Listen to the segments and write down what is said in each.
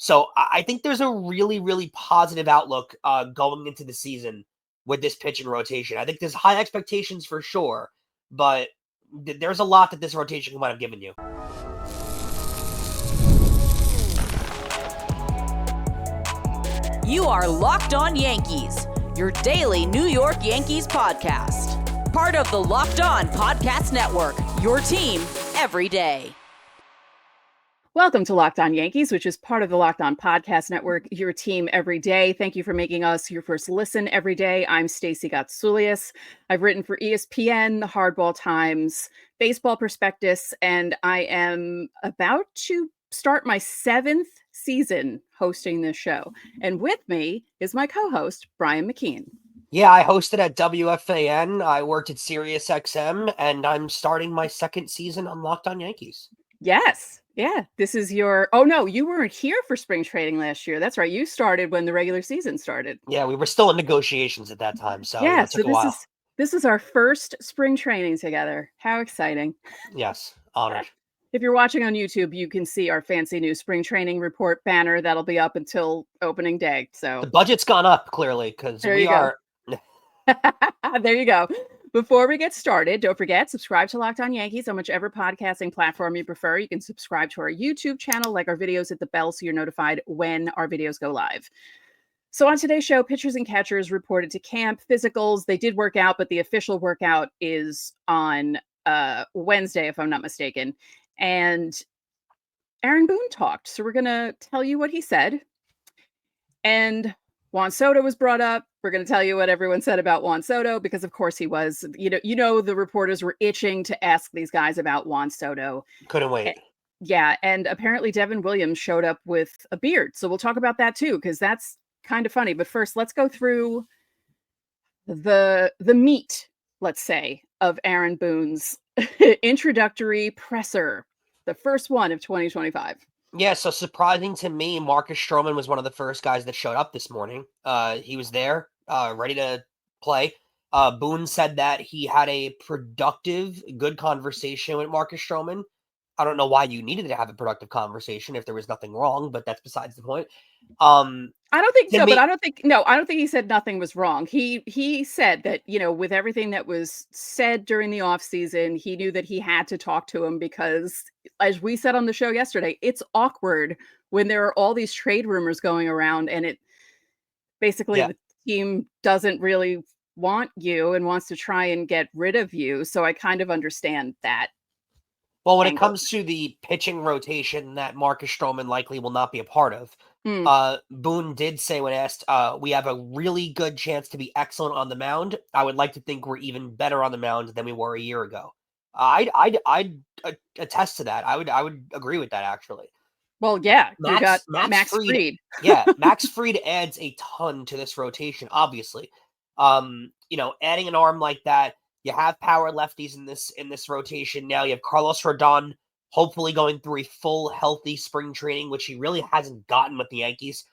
So I think there's a really, really positive outlook going into the season with this pitching rotation. I think there's high expectations for sure, but there's a lot that this rotation might have given you. You are Locked On Yankees, your daily New York Yankees podcast. Part of the Locked On Podcast Network, your team every day. Welcome to Locked On Yankees, which is part of the Locked On Podcast Network, your team every day. Thank you for making us your first listen every day. I'm Stacey Gotsulias. I've written for ESPN, the Hardball Times, Baseball Prospectus, and I am about to start my 7th season hosting this show. And with me is my co-host, Brian McKeon. Yeah, I hosted at WFAN. I worked at SiriusXM, and I'm starting my 2nd season on Locked On Yankees. Yes. Yeah. This is your... Oh, no, you weren't here for spring training last year. That's right. You started when the regular season started. Yeah, we were still in negotiations at that time, so yeah, it took so a while. This is our first spring training together. How exciting. Yes, honored. If you're watching on YouTube, you can see our fancy new spring training report banner that'll be up until opening day. So the budget's gone up, clearly, because we are... There you go. Before we get started, don't forget, subscribe to Locked On Yankees on whichever podcasting platform you prefer. You can subscribe to our YouTube channel, like our videos, hit the bell so you're notified when our videos go live. So on today's show, pitchers and catchers reported to camp, physicals. They did work out, but the official workout is on Wednesday, if I'm not mistaken. And Aaron Boone talked. So we're going to tell you what he said. And Juan Soto was brought up. We're going to tell you what everyone said about Juan Soto, because of course he was. You know, the reporters were itching to ask these guys about Juan Soto. Couldn't wait. Yeah, and apparently Devin Williams showed up with a beard. So we'll talk about that too, because that's kind of funny. But first, let's go through the meat, let's say, of Aaron Boone's introductory presser, the first one of 2025. Yeah, so surprising to me, Marcus Stroman was one of the first guys that showed up this morning. He was there, ready to play. Boone said that he had a productive, good conversation with Marcus Stroman. I don't know why you needed to have a productive conversation if there was nothing wrong, but that's besides the point. I don't think so, but I don't think he said nothing was wrong. He said that, with everything that was said during the offseason, he knew that he had to talk to him because, as we said on the show yesterday, it's awkward when there are all these trade rumors going around and it basically the team doesn't really want you and wants to try and get rid of you. So I kind of understand that. Well, when it comes to the pitching rotation that Marcus Stroman likely will not be a part of, Boone did say when asked, we have a really good chance to be excellent on the mound. I would like to think we're even better on the mound than we were a year ago. I'd attest to that. I would agree with that, actually. Well, yeah, you got Max Fried. Yeah, Max Fried adds a ton to this rotation, obviously. Adding an arm like that, you have power lefties in this rotation now. You have Carlos Rodon hopefully going through a full healthy spring training, which he really hasn't gotten with the Yankees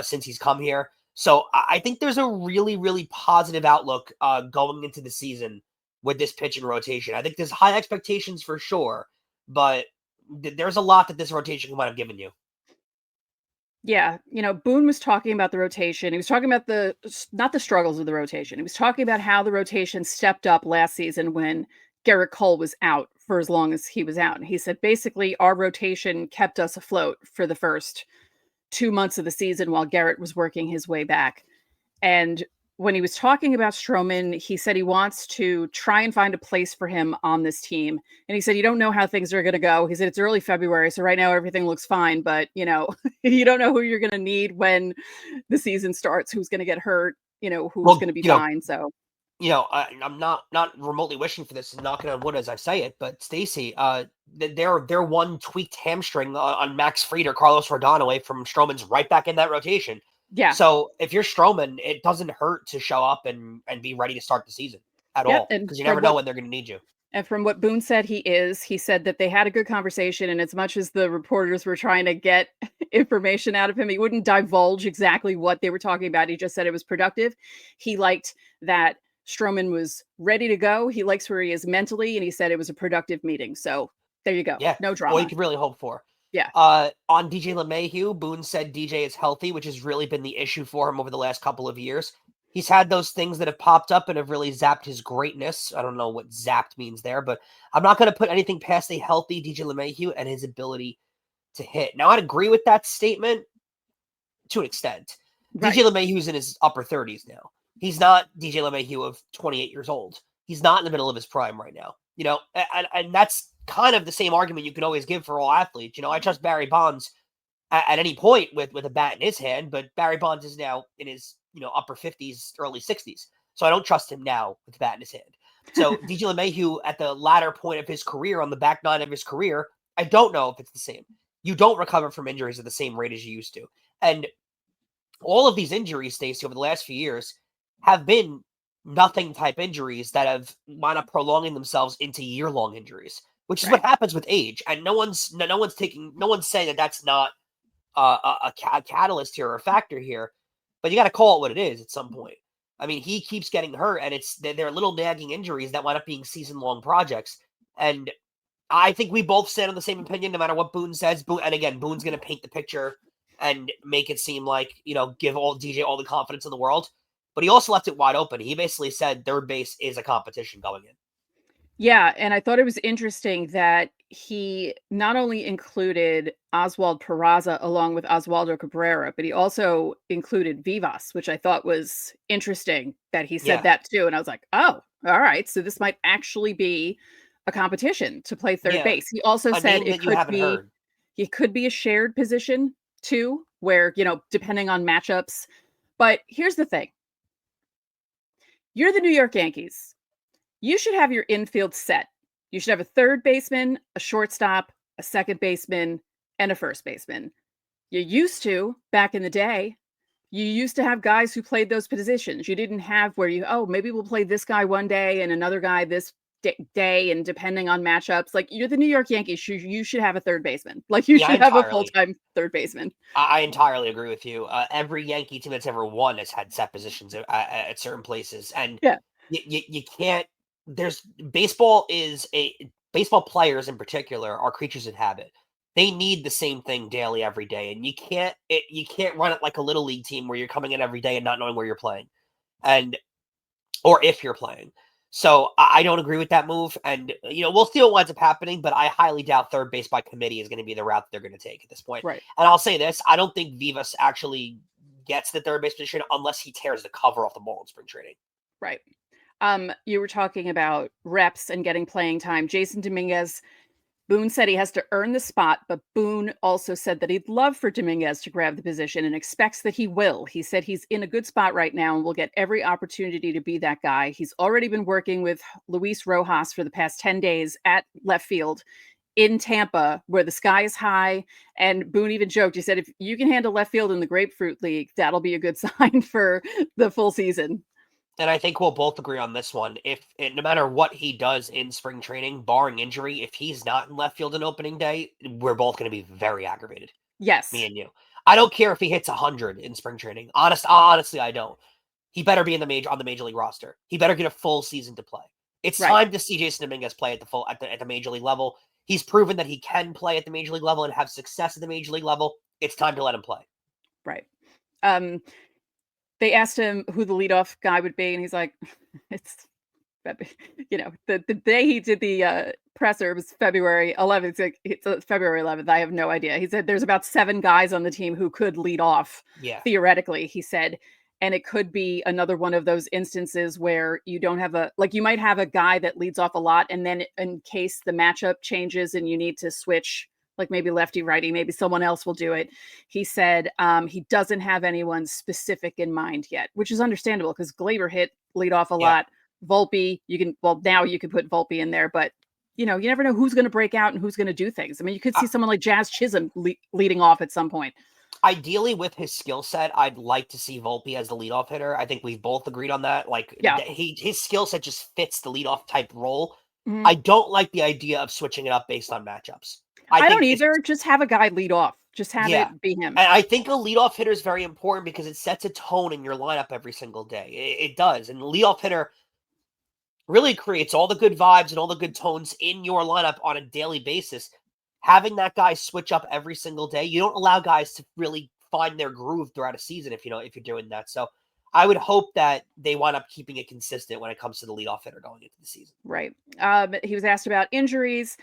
since he's come here. So I think there's a really, really positive outlook going into the season with this pitching rotation. I think there's high expectations for sure, but there's a lot that this rotation might have given you. Yeah, Boone was talking about the rotation. He was talking about not the struggles of the rotation. He was talking about how the rotation stepped up last season when Garrett Cole was out for as long as he was out. And he said, basically, our rotation kept us afloat for the first 2 months of the season while Garrett was working his way back. And when he was talking about Stroman, he said he wants to try and find a place for him on this team. And he said, you don't know how things are going to go. He said, it's early February. So right now everything looks fine, but you don't know who you're going to need when the season starts, who's going to get hurt, who's going to be fine. So, I'm not remotely wishing for this and knocking on wood as I say it, but Stacey, they're one tweaked hamstring on Max Fried or Carlos Rodon away from Stroman's right back in that rotation. Yeah. So if you're Stroman, it doesn't hurt to show up and be ready to start the season at all, because you never know when they're going to need you. And from what Boone said, he said that they had a good conversation. And as much as the reporters were trying to get information out of him, he wouldn't divulge exactly what they were talking about. He just said it was productive. He liked that Stroman was ready to go. He likes where he is mentally. And he said it was a productive meeting. So there you go. Yeah. No drama. Well, you could really hope for. Yeah. On DJ LeMahieu, Boone said DJ is healthy, which has really been the issue for him over the last couple of years. He's had those things that have popped up and have really zapped his greatness. I don't know what zapped means there, but I'm not going to put anything past a healthy DJ LeMahieu and his ability to hit. Now, I'd agree with that statement to an extent. Right. DJ LeMahieu's in his upper 30s now. He's not DJ LeMahieu of 28 years old. He's not in the middle of his prime right now. And that's kind of the same argument you can always give for all athletes. I trust Barry Bonds at any point with a bat in his hand, but Barry Bonds is now in his upper 50s, early 60s. So I don't trust him now with the bat in his hand. So DJ LeMahieu at the latter point of his career, on the back nine of his career, I don't know if it's the same. You don't recover from injuries at the same rate as you used to. And all of these injuries, Stacey, over the last few years have been nothing type injuries that have wound up prolonging themselves into year-long injuries, which is what happens with age. And no one's saying that that's not a catalyst here or a factor here, but you got to call it what it is at some point. I mean, he keeps getting hurt, and they're little nagging injuries that wind up being season-long projects. And I think we both stand on the same opinion, no matter what Boone says. And again, Boone's going to paint the picture and make it seem like, give DJ all the confidence in the world. But he also left it wide open. He basically said third base is a competition going in. Yeah, and I thought it was interesting that he not only included Oswald Peraza along with Oswaldo Cabrera, but he also included Vivas, which I thought was interesting that he said that too. And I was like, oh, all right. So this might actually be a competition to play third base. He also said it could be a shared position too, where, depending on matchups. But here's the thing. You're the New York Yankees. You should have your infield set. You should have a third baseman, a shortstop, a second baseman, and a first baseman. You used to, back in the day, you used to have guys who played those positions. You didn't have where maybe we'll play this guy one day and another guy this day, and depending on matchups. Like, you're the New York Yankees. You should have a third baseman. Like, you should have a full-time third baseman. I entirely agree with you. Every Yankee team that's ever won has had set positions at certain places. And you can't, baseball players in particular are creatures of habit. They need the same thing daily, every day. And you can't run it like a little league team where you're coming in every day and not knowing where you're playing or if you're playing. So I don't agree with that move. And, we'll see what winds up happening, but I highly doubt third base by committee is going to be the route that they're going to take at this point. Right. And I'll say this, I don't think Vivas actually gets the third base position unless he tears the cover off the ball in spring training. Right. You were talking about reps and getting playing time. Jasson Dominguez, Boone said he has to earn the spot, but Boone also said that he'd love for Dominguez to grab the position and expects that he will. He said he's in a good spot right now and will get every opportunity to be that guy. He's already been working with Luis Rojas for the past 10 days at left field in Tampa, where the sky is high. And Boone even joked, he said, if you can handle left field in the Grapefruit League, that'll be a good sign for the full season. And I think we'll both agree on this one. No matter what he does in spring training, barring injury, if he's not in left field on opening day, we're both going to be very aggravated. Yes. Me and you. I don't care if he hits 100 in spring training. Honestly, I don't. He better be on the major league roster. He better get a full season to play. It's time to see Jasson Dominguez play at the major league level. He's proven that he can play at the major league level and have success at the major league level. It's time to let him play. Right. They asked him who the leadoff guy would be, and he's like, it's, the day he did the presser was February 11th. It's February 11th. I have no idea. He said there's about 7 guys on the team who could lead off, theoretically, he said. And it could be another one of those instances where you don't have you might have a guy that leads off a lot, and then in case the matchup changes and you need to switch, like maybe lefty, righty, maybe someone else will do it. He said he doesn't have anyone specific in mind yet, which is understandable because Glaber hit lead off a lot. Volpe, now you can put Volpe in there, but you never know who's going to break out and who's going to do things. I mean, you could see someone like Jazz Chisholm leading off at some point. Ideally, with his skill set, I'd like to see Volpe as the leadoff hitter. I think we've both agreed on that. His skill set just fits the leadoff type role. Mm-hmm. I don't like the idea of switching it up based on matchups. I don't either. Just have a guy lead off. Just have it be him. And I think a leadoff hitter is very important because it sets a tone in your lineup every single day. It does. And the leadoff hitter really creates all the good vibes and all the good tones in your lineup on a daily basis. having that guy switch up every single day, you don't allow guys to really find their groove throughout a season if you're doing that. So I would hope that they wind up keeping it consistent when it comes to the leadoff hitter going into the season. Right. He was asked about injuries.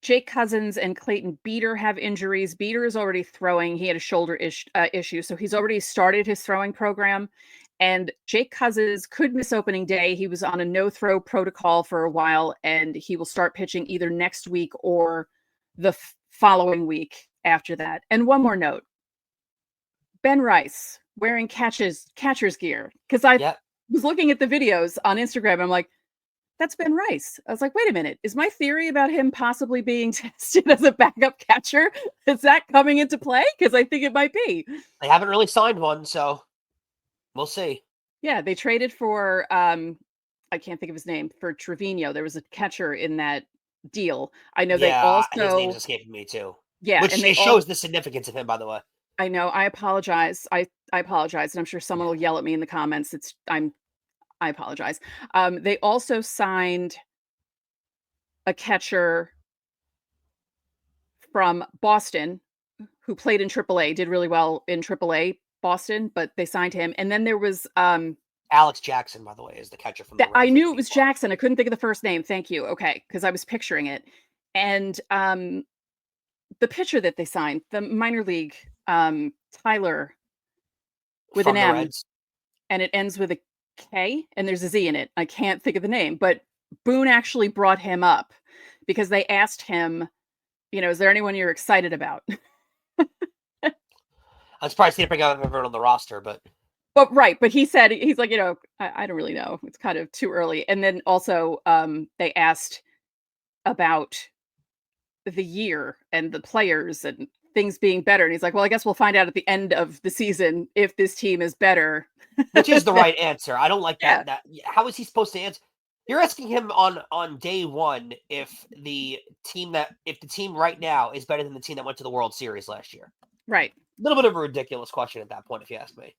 Jake Cousins and Clayton Beeter have injuries. Beeter is already throwing. He had a shoulder issue, so he's already started his throwing program. And Jake Cousins could miss opening day. He was on a no-throw protocol for a while, and he will start pitching either next week or the following week after that. And one more note. Ben Rice wearing catcher's gear. Because I was looking at the videos on Instagram. I'm like, that's Ben Rice. I was like, wait a minute. Is my theory about him possibly being tested as a backup catcher, is that coming into play? Because I think it might be. They haven't really signed one, so we'll see. Yeah, they traded for, I can't think of his name, for Trevino. There was a catcher in that deal. I know they also... his name's escaping me too. Yeah. Which it shows the significance of him, by the way. I know. I apologize. I apologize. And I'm sure someone will yell at me in the comments. I apologize. They also signed a catcher from Boston who played in AAA, did really well in AAA Boston, but they signed him. And then there was Alex Jackson, by the way, is the catcher from the I knew it was Jackson. I couldn't think of the first name. Thank you. Okay, because I was picturing it. And the pitcher that they signed, the minor league, Tyler, with an M, and it ends with a K, and there's a Z in it. I can't think of the name, but Boone actually brought him up because they asked him, is there anyone you're excited about? I'm surprised he didn't bring out everyone on the roster, but right. But he said, he's like, I don't really know. It's kind of too early. And then also they asked about the year and the players and things being better. And he's like, well, I guess we'll find out at the end of the season if this team is better. Which is the right answer. I don't like that. How is he supposed to answer? You're asking him on day one if the team right now is better than the team that went to the World Series last year. Right. A little bit of a ridiculous question at that point, if you ask me.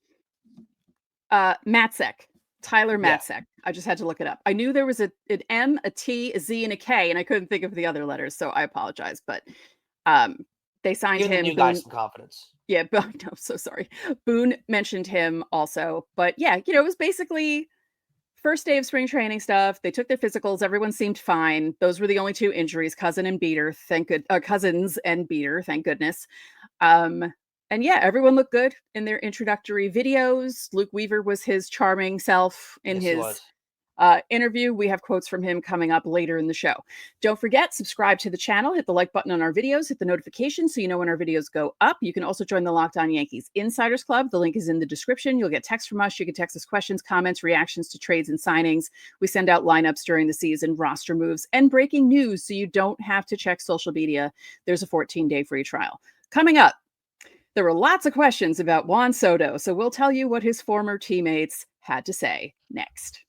Matzek. Tyler Matzek. Yeah. I just had to look it up. I knew there was an M, a T, a Z, and a K, and I couldn't think of the other letters, so I apologize. But they signed him. You guys some confidence. Yeah, but I'm so sorry. Boone mentioned him also. But yeah, it was basically first day of spring training stuff. They took their physicals. Everyone seemed fine. Those were the only two injuries, Cousins and Beeter, thank goodness. And yeah, everyone looked good in their introductory videos. Luke Weaver was his charming self in his interview. We have quotes from him coming up later in the show. Don't forget, subscribe to the channel, hit the like button on our videos, hit the notification so you know when our videos go up. You can also join the Locked On Yankees Insiders Club. The link is in the description. You'll get texts from us. You can text us questions, comments, reactions to trades and signings. We send out lineups during the season, roster moves, and breaking news so you don't have to check social media. There's a 14-day free trial. Coming up, there were lots of questions about Juan Soto, so we'll tell you what his former teammates had to say next.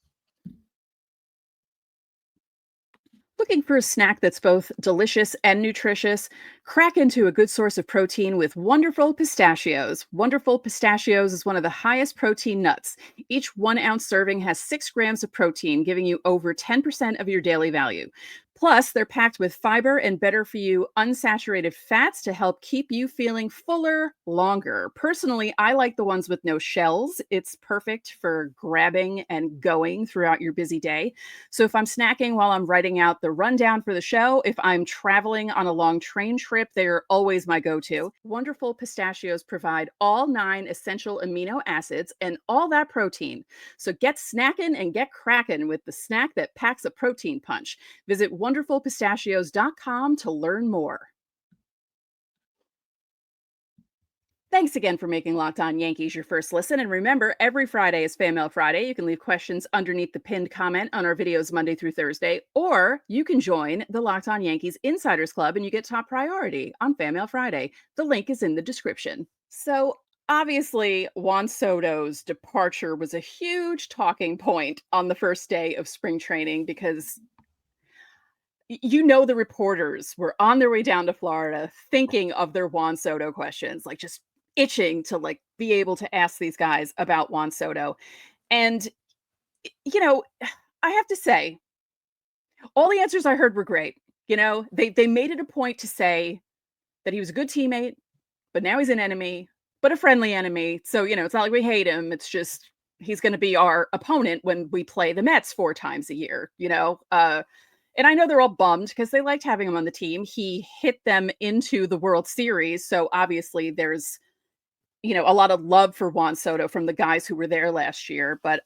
Looking for a snack that's both delicious and nutritious? Crack into a good source of protein with Wonderful Pistachios. Wonderful Pistachios is one of the highest protein nuts. Each 1 ounce serving has 6 grams of protein, giving you over 10% of your daily value. Plus, they're packed with fiber and better-for-you unsaturated fats to help keep you feeling fuller longer. Personally, I like the ones with no shells. It's perfect for grabbing and going throughout your busy day. So if I'm snacking while I'm writing out the rundown for the show, if I'm traveling on a long train trip, they're always my go-to. Wonderful Pistachios provide all 9 essential amino acids and all that protein. So get snackin' and get crackin' with the snack that packs a protein punch. Visit wonderfulpistachios.com to learn more. Thanks again for making Locked On Yankees your first listen. And remember, every Friday is Fan Mail Friday. You can leave questions underneath the pinned comment on our videos Monday through Thursday, or you can join the Locked On Yankees Insiders Club and you get top priority on Fan Mail Friday. The link is in the description. So obviously, Juan Soto's departure was a huge talking point on the first day of spring training because the reporters were on their way down to Florida thinking of their Juan Soto questions, like just itching to be able to ask these guys about Juan Soto. And, I have to say, all the answers I heard were great. They made it a point to say that he was a good teammate, but now he's an enemy, but a friendly enemy. So, it's not like we hate him. It's just he's going to be our opponent when we play the Mets 4 times a year, and I know they're all bummed because they liked having him on the team. He hit them into the World Series. So obviously there's, a lot of love for Juan Soto from the guys who were there last year. But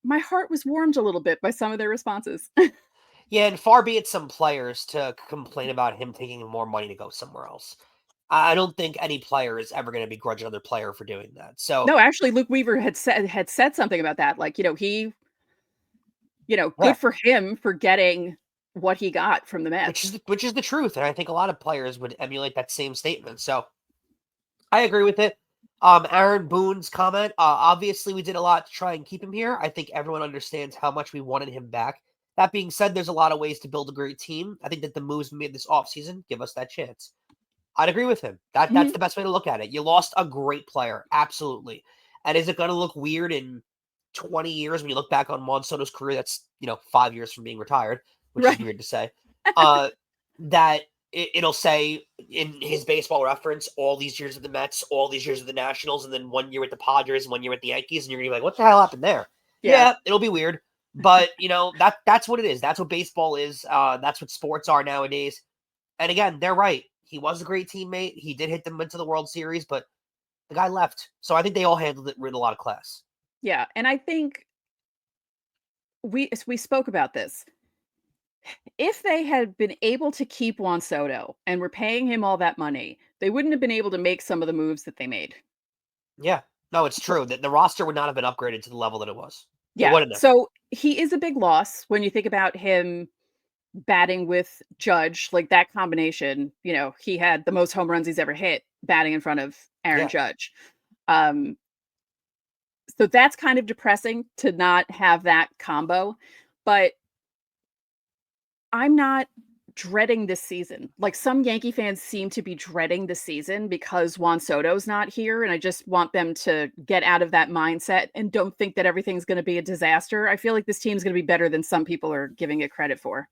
my heart was warmed a little bit by some of their responses. Yeah, and far be it some players to complain about him taking more money to go somewhere else. I don't think any player is ever going to begrudge another player for doing that. So no, actually, Luke Weaver had said something about that. Like, he, yeah, good for him for getting what he got from the Mets. which is the truth, and I think a lot of players would emulate that same statement. So I agree with it. Aaron Boone's comment. Obviously, we did a lot to try and keep him here. I think everyone understands how much we wanted him back. That being said, there's a lot of ways to build a great team. I think that the moves we made this offseason give us that chance. I'd agree with him. That's the best way to look at it. You lost a great player, absolutely. And is it going to look weird in 20 years when you look back on Juan Soto's career? That's 5 years from being retired, which is weird to say. That it'll say in his baseball reference all these years of the Mets, all these years of the Nationals, and then 1 year with the Padres and 1 year with the Yankees, and you're gonna be like, what the hell happened there? Yeah, it'll be weird. But that's what it is. That's what baseball is. That's what sports are nowadays. And again, they're right. He was a great teammate. He did hit them into the World Series, but the guy left. So I think they all handled it with a lot of class. Yeah, and I think we spoke about this. If they had been able to keep Juan Soto and were paying him all that money, they wouldn't have been able to make some of the moves that they made. Yeah. No, it's true. The roster would not have been upgraded to the level that it was. Yeah. So he is a big loss when you think about him batting with Judge, like that combination. He had the most home runs he's ever hit batting in front of Aaron Judge. So that's kind of depressing to not have that combo. But I'm not dreading this season. Like some Yankee fans seem to be dreading the season because Juan Soto's not here. And I just want them to get out of that mindset and don't think that everything's going to be a disaster. I feel like this team's going to be better than some people are giving it credit for.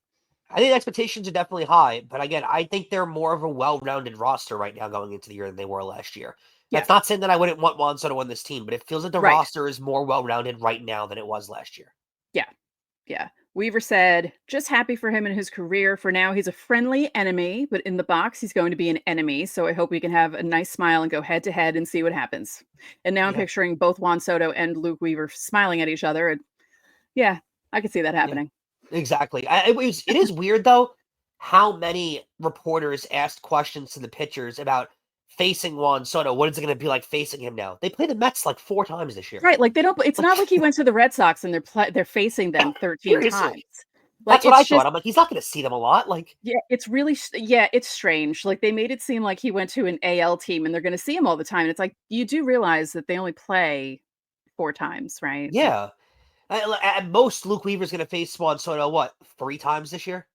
I think expectations are definitely high, but again, I think they're more of a well-rounded roster right now going into the year than they were last year. That's not saying that I wouldn't want Juan Soto on this team, but it feels like the roster is more well-rounded right now than it was last year. Yeah. Weaver said, just happy for him in his career. For now, he's a friendly enemy, but in the box, he's going to be an enemy. So I hope we can have a nice smile and go head to head and see what happens. And now I'm picturing both Juan Soto and Luke Weaver smiling at each other. And I could see that happening. Yeah, exactly. It is weird, though, how many reporters asked questions to the pitchers about facing Juan Soto. What is it going to be like facing him now? They play the Mets like 4 times this year. Right. Like they don't, it's not like he went to the Red Sox and they're facing them 13 times. Like, that's what I thought. I'm like, he's not going to see them a lot. Like, it's really, it's strange. Like they made it seem like he went to an AL team and they're going to see him all the time. And it's like, you do realize that they only play 4 times, right? Yeah. At most, Luke Weaver's going to face Juan Soto, 3 times this year?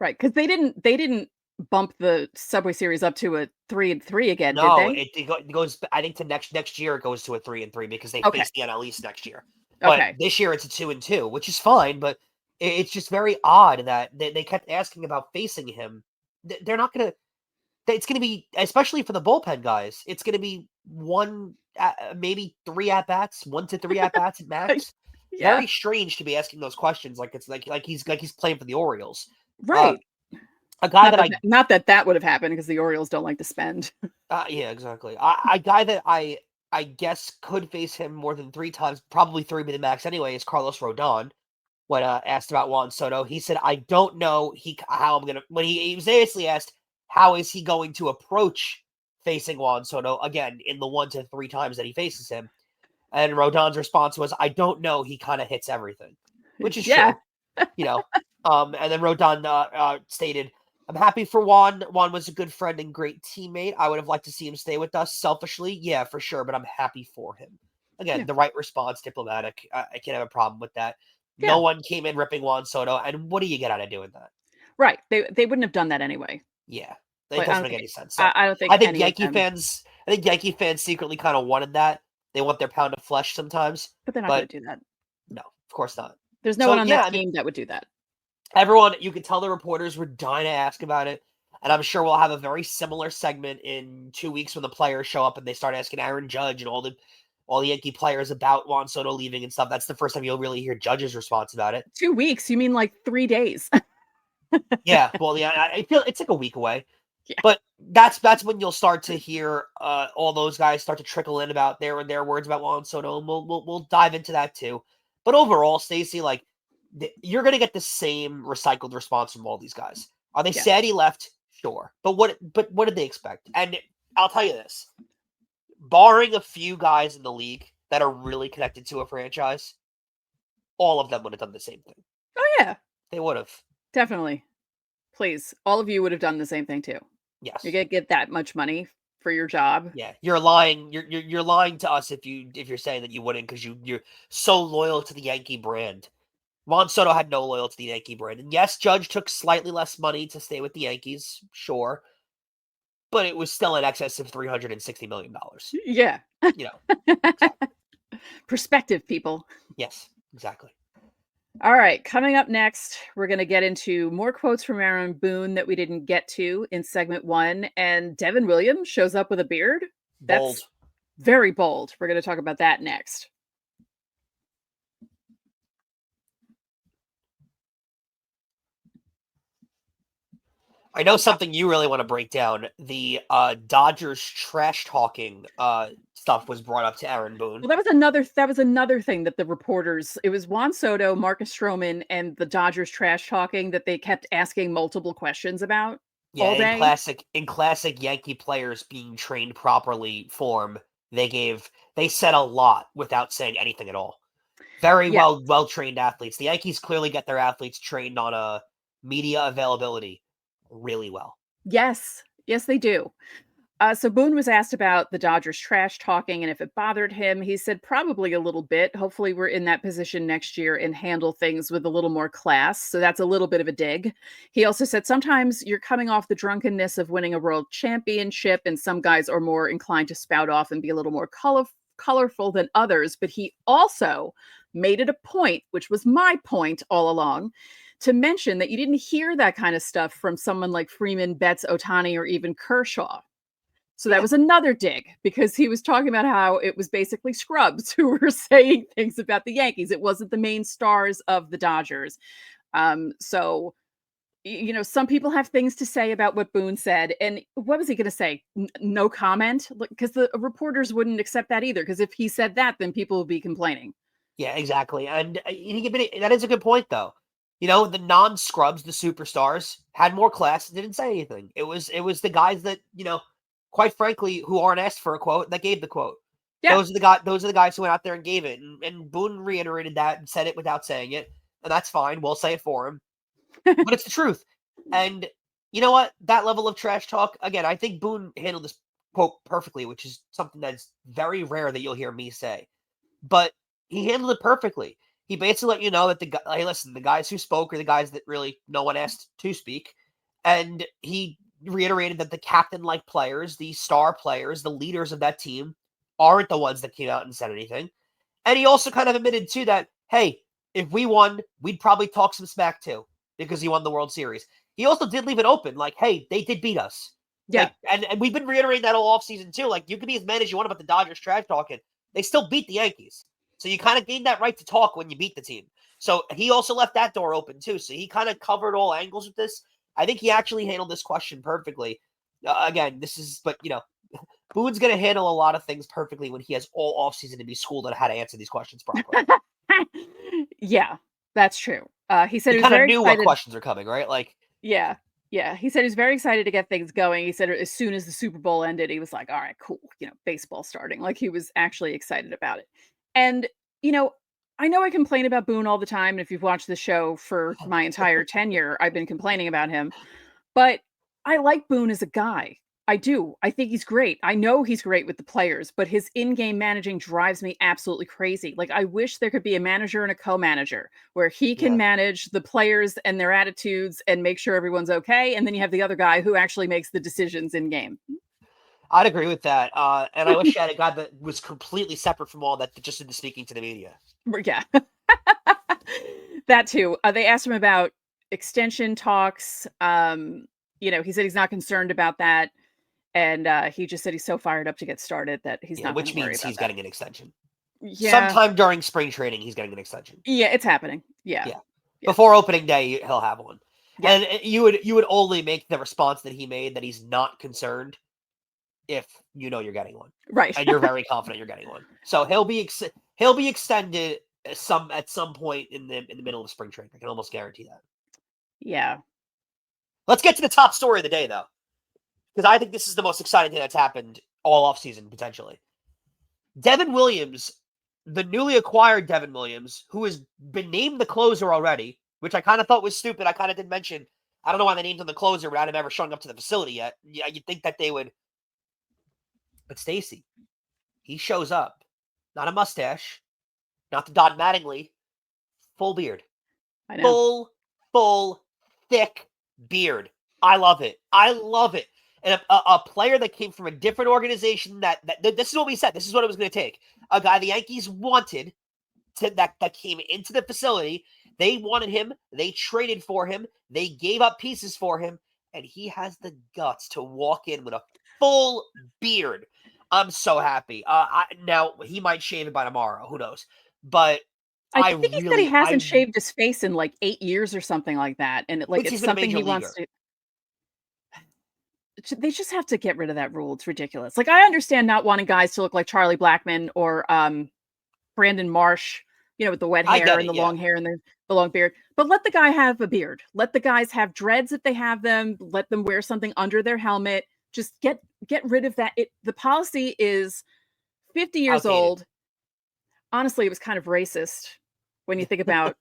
Right. Because they didn't bump the Subway Series up to a 3-3 again, no, did they? It goes, I think to next year it goes to a 3-3 because they face the NL East next year. But this year it's a 2-2, which is fine, but it's just very odd that they kept asking about facing him. They're not going to, it's going to be, especially for the bullpen guys, it's going to be maybe 3 at-bats, 1 to 3 at-bats at max. Very strange to be asking those questions like it's like he's playing for the Orioles. Right. A guy not that would have happened because the Orioles don't like to spend. Yeah, exactly. A guy that I guess could face him more than 3 times, probably 3 be the max anyway, is Carlos Rodon. When asked about Juan Soto, he said, "I don't know how I'm gonna." When he was basically asked, "How is he going to approach facing Juan Soto again in the 1 to 3 times that he faces him?" And Rodon's response was, "I don't know. He kind of hits everything," which is true. And then Rodon stated, "I'm happy for Juan. Juan was a good friend and great teammate. I would have liked to see him stay with us. Selfishly, yeah, for sure, but I'm happy for him." Again, the right response, diplomatic. I can't have a problem with that. Yeah. No one came in ripping Juan Soto, and what do you get out of doing that? Right. They wouldn't have done that anyway. Yeah. It doesn't make any sense. So I don't think I think Yankee fans secretly kind of wanted that. They want their pound of flesh sometimes. But they're not going to do that. No, of course not. There's no one on that team that would do that. Everyone, you could tell the reporters were dying to ask about it. And I'm sure we'll have a very similar segment in 2 weeks when the players show up and they start asking Aaron Judge and all the Yankee players about Juan Soto leaving and stuff. That's the first time you'll really hear Judge's response about it. 2 weeks? You mean like 3 days? Yeah, well, yeah, I feel it's like a week away. Yeah. But that's when you'll start to hear all those guys start to trickle in about their words about Juan Soto, and we'll dive into that too. But overall, Stacey, like you're gonna get the same recycled response from all these guys. Are they sad he left? Sure, but what did they expect? And I'll tell you this: barring a few guys in the league that are really connected to a franchise, all of them would have done the same thing. Oh yeah, they would have. Definitely. Please, all of you would have done the same thing too. Yes. You're gonna get that much money for your job. Yeah, you're lying. You're lying to us if you're saying that you wouldn't, because you're so loyal to the Yankee brand. Juan Soto had no loyalty to the Yankee brand, and yes, Judge took slightly less money to stay with the Yankees, sure, but it was still in excess of $360 million. Yeah, you know, exactly. Perspective, people. Yes, exactly. All right, coming up next, we're going to get into more quotes from Aaron Boone that we didn't get to in segment 1. And Devin Williams shows up with a beard. Bold. That's very bold. We're going to talk about that next. I know something you really want to break down. The Dodgers trash talking stuff was brought up to Aaron Boone. Well, that was another thing that the reporters, it was Juan Soto, Marcus Stroman, and the Dodgers trash talking that they kept asking multiple questions about all day. In classic Yankee players being trained properly form, they said a lot without saying anything at all. Very well trained athletes. The Yankees clearly get their athletes trained on media availability really well. Yes, they do. So Boone was asked about the Dodgers trash talking and if it bothered him. He said probably a little bit. Hopefully we're in that position next year and handle things with a little more class. So that's a little bit of a dig. He also said sometimes you're coming off the drunkenness of winning a world championship, and some guys are more inclined to spout off and be a little more colorful than others. But he also made it a point, which was my point all along, to mention that you didn't hear that kind of stuff from someone like Freeman, Betts, Ohtani, or even Kershaw. So that was another dig, because he was talking about how it was basically scrubs who were saying things about the Yankees. It wasn't the main stars of the Dodgers. So, some people have things to say about what Boone said. And what was he going to say? No comment? Because the reporters wouldn't accept that either. Because if he said that, then people would be complaining. Yeah, exactly. And that is a good point, though. The non-scrubs, the superstars, had more class and didn't say anything. It was the guys that, quite frankly, who aren't asked for a quote, that gave the quote. Yeah. Those are the guys who went out there and gave it. And Boone reiterated that and said it without saying it. And that's fine. We'll say it for him. But it's the truth. And you know what? That level of trash talk, again, I think Boone handled this quote perfectly, which is something that's very rare that you'll hear me say. But he handled it perfectly. He basically let you know that the guys who spoke are the guys that really no one asked to speak. And he reiterated that the captain-like players, the star players, the leaders of that team aren't the ones that came out and said anything. And he also kind of admitted, too, that, hey, if we won, we'd probably talk some smack, too, because he won the World Series. He also did leave it open, like, hey, they did beat us. Yeah. And we've been reiterating that all offseason, too. Like, you can be as mad as you want about the Dodgers trash talking. They still beat the Yankees. So you kind of gained that right to talk when you beat the team. So he also left that door open, too. So he kind of covered all angles with this. I think he actually handled this question perfectly. Again, Boone's going to handle a lot of things perfectly when he has all offseason to be schooled on how to answer these questions properly. Yeah, that's true. He said he kind of knew what questions are coming, right? Yeah. He said he was very excited to get things going. He said as soon as the Super Bowl ended, he was like, all right, cool. Baseball starting. Like, he was actually excited about it. And, I know I complain about Boone all the time. And if you've watched the show for my entire tenure, I've been complaining about him. But I like Boone as a guy. I do. I think he's great. I know he's great with the players, but his in-game managing drives me absolutely crazy. Like, I wish there could be a manager and a co-manager where he can manage the players and their attitudes and make sure everyone's okay. And then you have the other guy who actually makes the decisions in game. I'd agree with that. And I wish I had a guy that was completely separate from all that just into speaking to the media. Yeah. That too. They asked him about extension talks. he said he's not concerned about that. And he just said he's so fired up to get started that he's not going to worry about that. Which means he's getting an extension. Yeah. Sometime during spring training, he's getting an extension. Yeah, it's happening. Yeah. Before opening day, he'll have one. Yeah. And you would only make the response that he made that he's not concerned if you're getting one. Right. And you're very confident you're getting one. So he'll be extended at some point in the middle of spring training. I can almost guarantee that. Yeah. Let's get to the top story of the day, though, because I think this is the most exciting thing that's happened all offseason, potentially. Devin Williams, the newly acquired Devin Williams, who has been named the closer already, which I kind of thought was stupid. I kind of did mention, I don't know why they named him the closer without him ever showing up to the facility yet. Yeah, you'd think that they would. But Stacey, he shows up. Not a mustache, not the Don Mattingly, full beard. I know. Full, thick beard. I love it. And a player that came from a different organization that this is what we said. This is what it was going to take. A guy the Yankees wanted that came into the facility. They wanted him. They traded for him. They gave up pieces for him. And he has the guts to walk in with a full beard. I'm so happy. Now, he might shave it by tomorrow. Who knows? But I think he said he hasn't shaved his face in like 8 years or something like that. And it's something he wants to. They just have to get rid of that rule. It's ridiculous. Like, I understand not wanting guys to look like Charlie Blackmon or Brandon Marsh, with the wet hair and the long hair and the long beard. But let the guy have a beard. Let the guys have dreads if they have them. Let them wear something under their helmet. Just get rid of that. The policy is 50 years old. Honestly, it was kind of racist when you think about,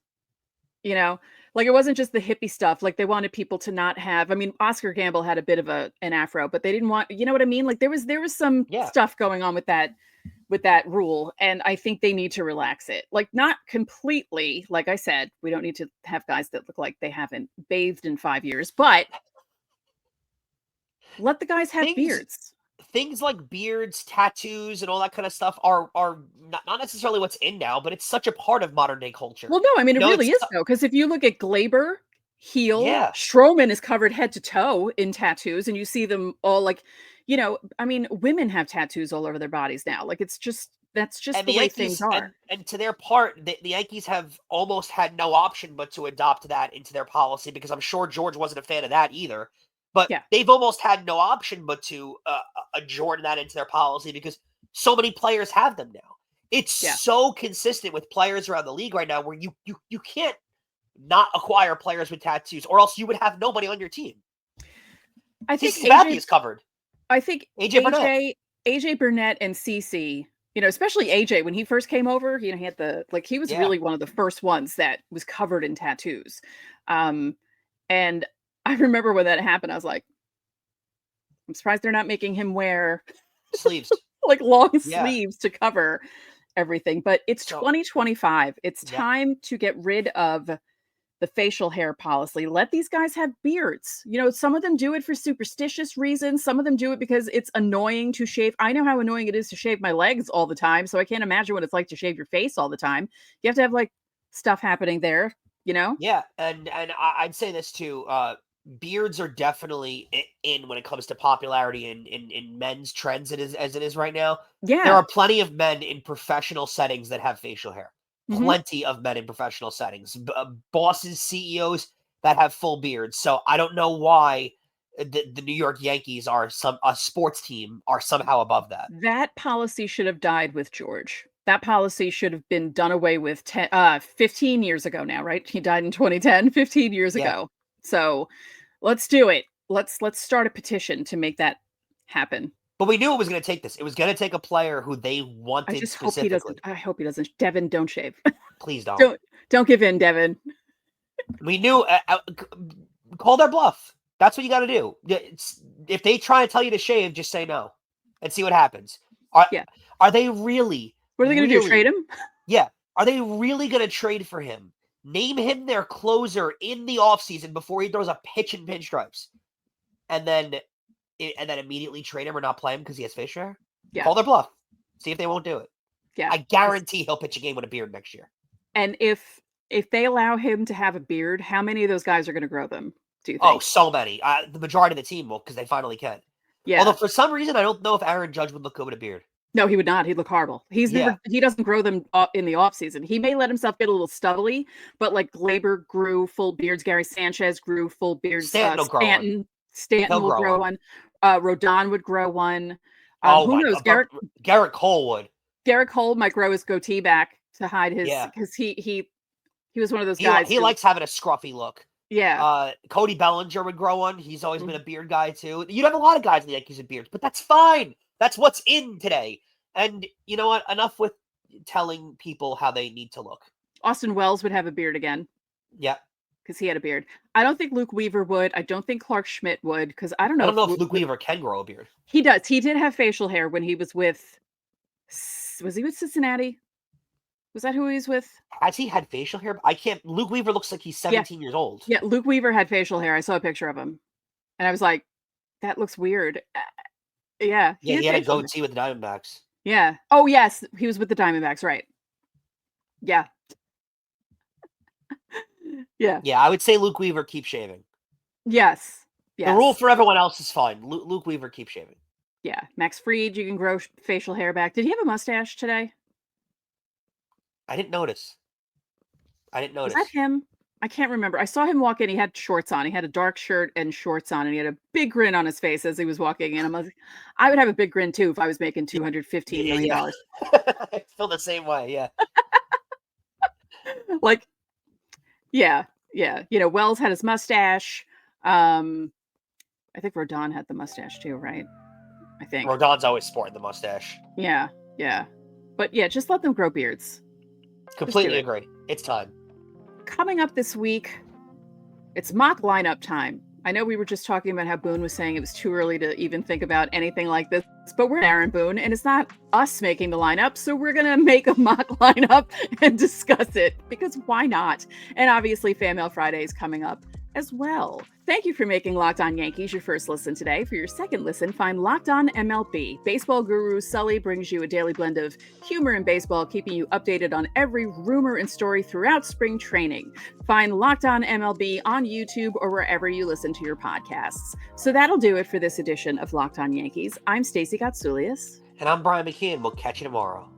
like, it wasn't just the hippie stuff. Like, they wanted people to not have, Oscar Gamble had a bit of an afro, but they didn't want, you know what I mean? Like, there was some stuff going on with that rule. And I think they need to relax it. Like, not completely, like I said, we don't need to have guys that look like they haven't bathed in 5 years, but let the guys have beards. Things like beards, tattoos, and all that kind of stuff are not necessarily what's in now, but it's such a part of modern day culture. Well, no, it really is, though, because if you look at Glaber, Heel, Stroman is covered head to toe in tattoos, and you see them all women have tattoos all over their bodies now. Like, that's just the way things are. And to their part, the Yankees have almost had no option but to adopt that into their policy, because I'm sure George wasn't a fan of that either. But they've almost had no option but to adjourn that into their policy, because so many players have them now. It's so consistent with players around the league right now, where you can't not acquire players with tattoos, or else you would have nobody on your team. I think AJ is covered. I think AJ Burnett and CC, especially AJ, when he first came over, he had he was really one of the first ones that was covered in tattoos. And I remember when that happened, I was like, I'm surprised they're not making him wear sleeves, like long sleeves to cover everything. But it's 2025. It's time to get rid of the facial hair policy. Let these guys have beards. Some of them do it for superstitious reasons. Some of them do it because it's annoying to shave. I know how annoying it is to shave my legs all the time, so I can't imagine what it's like to shave your face all the time. You have to have stuff happening there, Yeah, and I'd say this too. Beards are definitely in when it comes to popularity in men's trends as it is right now. Yeah. There are plenty of men in professional settings that have facial hair. Plenty of men in professional settings. Bosses, CEOs that have full beards. So I don't know why the New York Yankees a sports team are somehow above that. That policy should have died with George. That policy should have been done away with 15 years ago now, right? He died in 2010, 15 years ago. So let's do it. Let's start a petition to make that happen. But we knew it was going to take this. It was going to take a player who they wanted specifically. I hope he doesn't. Devin, don't shave. Please don't. Don't give in, Devin. We knew. Call their bluff. That's what you got to do. If they try to tell you to shave, just say no and see what happens. Are they really? What are they going to do? Trade him? Yeah. Are they really going to trade for him? Name him their closer in the offseason before he throws a pitch in pinstripes. And then immediately trade him or not play him because he has facial hair? Yeah. Call their bluff. See if they won't do it. Yeah. I guarantee he'll pitch a game with a beard next year. And if they allow him to have a beard, how many of those guys are going to grow them? do you Oh, think? so many. The majority of the team will, because they finally can. Yeah. Although for some reason, I don't know if Aaron Judge would look good with a beard. No, he would not. He'd look horrible. Yeah. He doesn't grow them in the off season. He may let himself get a little stubbly, but like Glaber grew full beards. Gary Sanchez grew full beards. Stanton will grow one. Stanton He'll will grow one. Rodon would grow one. Who knows? Garrett Cole would. Garrett Cole might grow his goatee back to hide his, because he was one of those guys. He likes having a scruffy look. Yeah. Cody Bellinger would grow one. He's always been a beard guy too. You'd have a lot of guys in the Yankees with beards, but that's fine. That's what's in today. And you know what? Enough with telling people how they need to look. Austin Wells would have a beard again. Yeah. Because he had a beard. I don't think Luke Weaver would. I don't think Clark Schmidt would, because I don't know if Luke Weaver can grow a beard. He does. He did have facial hair when he was with... Was he with Cincinnati? Was that who he was with? Has he had facial hair? I can't... Luke Weaver looks like he's 17 years old. Yeah, Luke Weaver had facial hair. I saw a picture of him. And I was like, that looks weird. Yeah. He had a goatee with the Diamondbacks. Yeah. Oh, yes. He was with the Diamondbacks, right. Yeah. Yeah. Yeah, I would say Luke Weaver keep shaving. Yes. The rule for everyone else is fine. Luke Weaver keep shaving. Yeah. Max Fried, you can grow facial hair back. Did he have a mustache today? I didn't notice. Was that him? I can't remember. I saw him walk in. He had shorts on. He had a dark shirt and shorts on, and he had a big grin on his face as he was walking in. I would have a big grin too if I was making $215 million. I feel the same way. Yeah. Like, yeah. You know, Wells had his mustache. I think Rodon had the mustache too, right? I think Rodon's always sporting the mustache. Yeah. But yeah, just let them grow beards. Completely agree. It's time. Coming up this week, it's mock lineup time. I know we were just talking about how Boone was saying it was too early to even think about anything like this, but we're Aaron Boone, and it's not us making the lineup, so we're going to make a mock lineup and discuss it, because why not? And obviously, Fan Mail Friday is coming up as well. Thank you for making Locked On Yankees your first listen today. For your second listen, find Locked On MLB. Baseball guru Sully brings you a daily blend of humor and baseball, keeping you updated on every rumor and story throughout spring training. Find Locked On MLB on YouTube or wherever you listen to your podcasts. So that'll do it for this edition of Locked On Yankees. I'm Stacey Gotsulias. And I'm Brian McKeon. We'll catch you tomorrow.